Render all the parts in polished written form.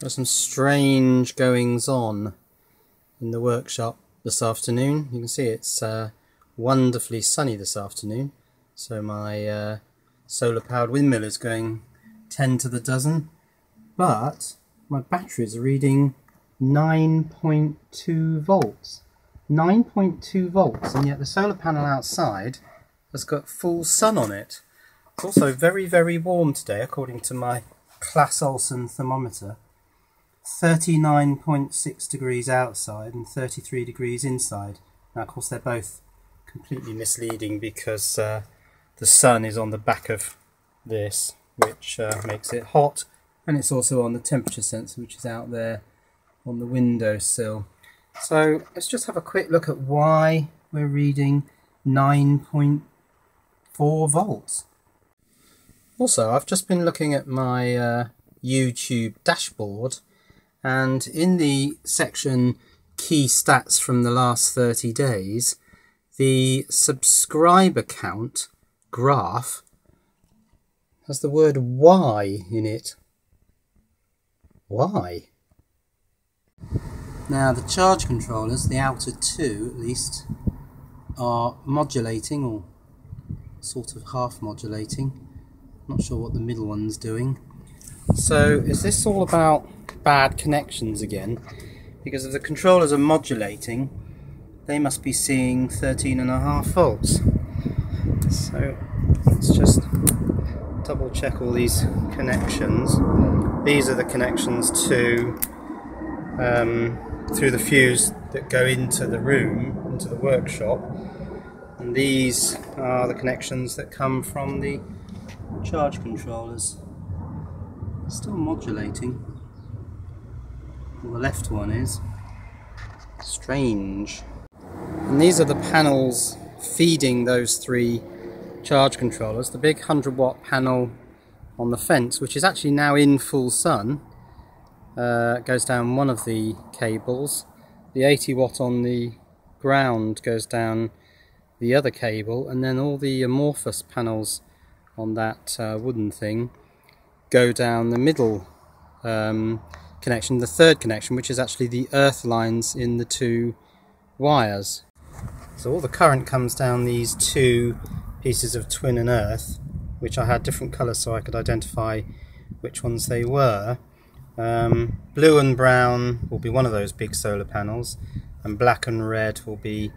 Got some strange goings on in the workshop this afternoon. You can see it's wonderfully sunny this afternoon, so my solar powered windmill is going 10 to the dozen, but my batteries are reading 9.2 volts. 9.2 volts, and yet the solar panel outside has got full sun on it. It's also very, very warm today according to my Clas Ohlson thermometer. 39.6 degrees outside and 33 degrees inside. Now of course they're both completely misleading because the sun is on the back of this, which makes it hot, and it's also on the temperature sensor, which is out there on the windowsill. So let's just have a quick look at why we're reading 9.4 volts. Also, I've just been looking at my YouTube dashboard, and in the section key stats from the last 30 days, the subscriber count graph has the word Y in it. Why? Now the charge controllers, the outer two at least, are modulating, or sort of half modulating. Not sure what the middle one's doing. So is this all about bad connections again? Because if the controllers are modulating, they must be seeing 13.5 volts. So let's just double check all these connections. These are the connections to through the fuse that go into the room, into the workshop, and these are the connections that come from the charge controllers. Still modulating. Well, the left one is. Strange. And these are the panels feeding those three charge controllers. The big 100-watt panel on the fence, which is actually now in full sun, goes down one of the cables. The 80-watt on the ground goes down the other cable, and then all the amorphous panels on that wooden thing go down the middle connection, the third connection, which is actually the earth lines in the two wires. So all the current comes down these two pieces of twin and earth, which I had different colours so I could identify which ones they were. Blue and brown will be one of those big solar panels, and black and red will be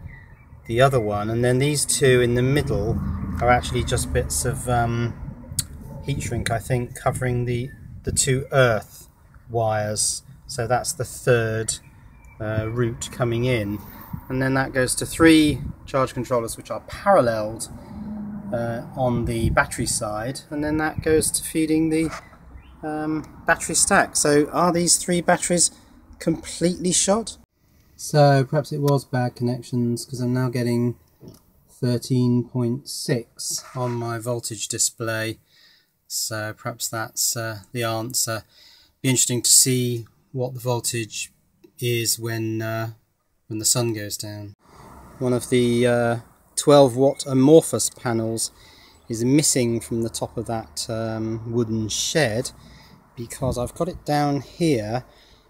the other one, and then these two in the middle are actually just bits of heat shrink, I think, covering the two earth wires. So that's the third route coming in, and then that goes to three charge controllers which are paralleled on the battery side, and then that goes to feeding the battery stack. So are these three batteries completely shot? So perhaps it was bad connections, because I'm now getting 13.6 on my voltage display. So perhaps that's the answer. Be interesting to see what the voltage is when the sun goes down. One of the 12-watt amorphous panels is missing from the top of that wooden shed, because I've got it down here.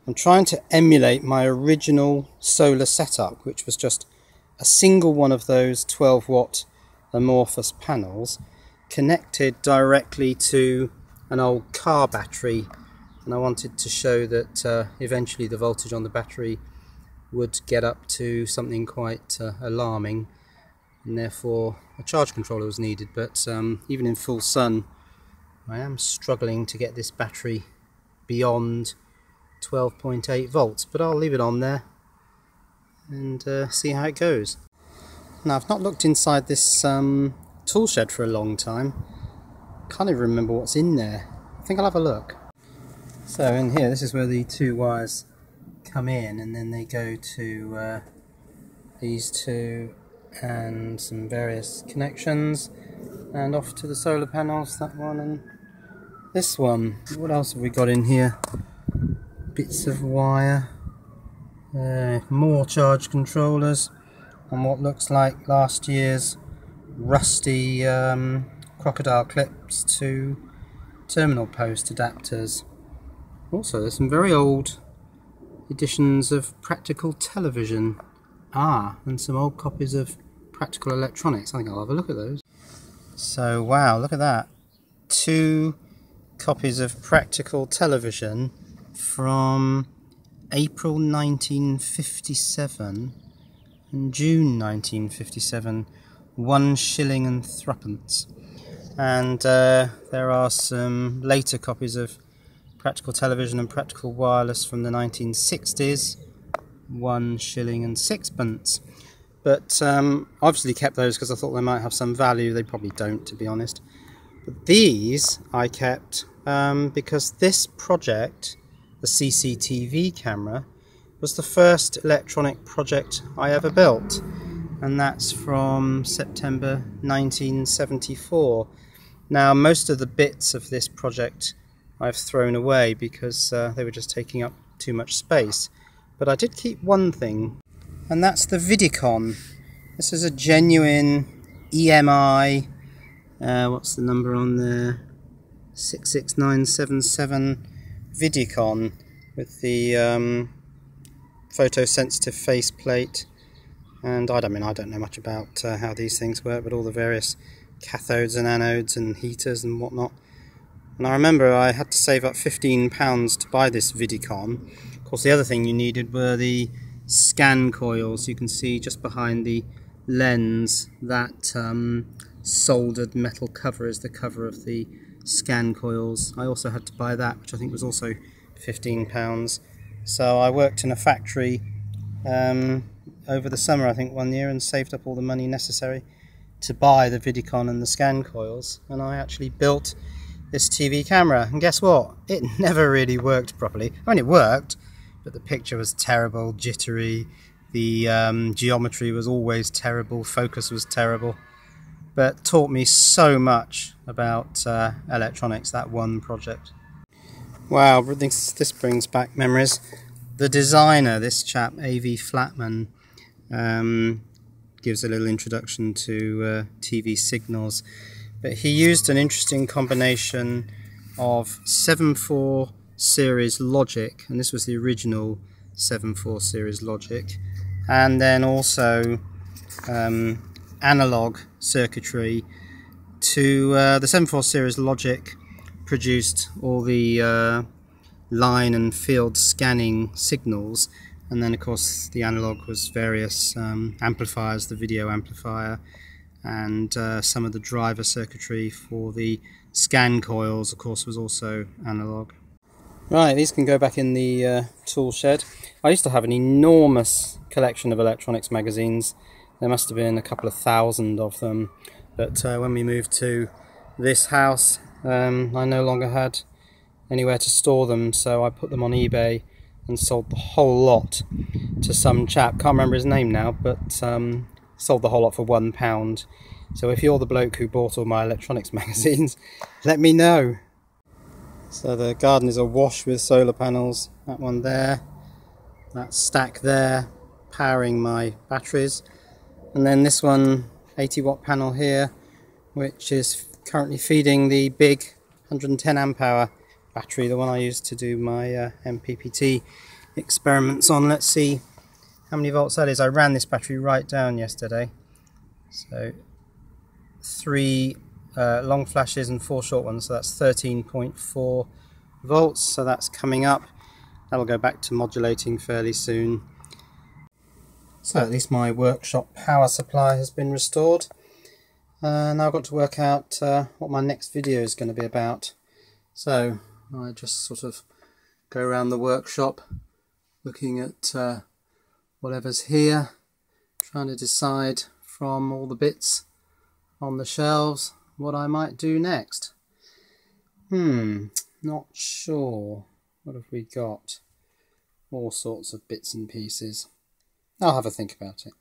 I'm trying to emulate my original solar setup, which was just a single one of those 12-watt amorphous panels connected directly to an old car battery, and I wanted to show that eventually the voltage on the battery would get up to something quite alarming, and therefore a charge controller was needed. But even in full sun, I am struggling to get this battery beyond 12.8 volts, but I'll leave it on there and see how it goes. Now, I've not looked inside this tool shed for a long time. Can't even remember what's in there. I think I'll have a look. So in here, this is where the two wires come in, and then they go to these two and some various connections, and off to the solar panels, that one and this one. What else have we got in here? Bits of wire, more charge controllers, and what looks like last year's rusty crocodile clips to terminal post adapters. Also, there's some very old editions of Practical Television. And some old copies of Practical Electronics. I think I'll have a look at those. So, wow, look at that. 2 copies of Practical Television from April 1957 and June 1957. 1 shilling and 3pence. And there are some later copies of Practical Television and Practical Wireless from the 1960s. 1 shilling and 6pence. But obviously kept those because I thought they might have some value. They probably don't, to be honest. But these I kept because this project, the CCTV camera, was the first electronic project I ever built. And that's from September 1974. Now, most of the bits of this project I've thrown away because they were just taking up too much space. But I did keep one thing, and that's the Vidicon. This is a genuine EMI, what's the number on there? 66977 Vidicon with the photosensitive faceplate. And I don't know much about how these things work, but all the various cathodes and anodes and heaters and whatnot. And I remember I had to save up £15 to buy this Vidicon. Of course, the other thing you needed were the scan coils. You can see just behind the lens that soldered metal cover is the cover of the scan coils. I also had to buy that, which I think was also £15. So I worked in a factory over the summer, I think, one year, and saved up all the money necessary to buy the Vidicon and the scan coils, and I actually built this TV camera. And guess what? It never really worked properly. I mean, it worked, but the picture was terrible, jittery, the geometry was always terrible, focus was terrible, but taught me so much about electronics, that one project. Wow, this brings back memories. The designer, this chap, A.V. Flatman, gives a little introduction to TV signals, but he used an interesting combination of 7/4 series logic, and this was the original 7/4 series logic, and then also analog circuitry to the 7/4 series logic produced all the line and field scanning signals, and then of course the analog was various amplifiers, the video amplifier, and some of the driver circuitry for the scan coils, of course, was also analog. Right, these can go back in the tool shed. I used to have an enormous collection of electronics magazines. There must have been a couple of thousand of them, but when we moved to this house, I no longer had anywhere to store them, so I put them on eBay and sold the whole lot to some chap, can't remember his name now, but sold the whole lot for £1. So if you're the bloke who bought all my electronics magazines, let me know. So the garden is awash with solar panels. That one there, that stack there, powering my batteries, and then this one 80-watt panel here, which is currently feeding the big 110 amp hour battery, the one I used to do my MPPT experiments on. Let's see how many volts that is. I ran this battery right down yesterday, so 3 long flashes and 4 short ones, so that's 13.4 volts, so that's coming up. That'll go back to modulating fairly soon. So at least my workshop power supply has been restored. Now I've got to work out what my next video is going to be about. So I just sort of go around the workshop looking at whatever's here, trying to decide from all the bits on the shelves what I might do next. Not sure. What have we got? All sorts of bits and pieces. I'll have a think about it.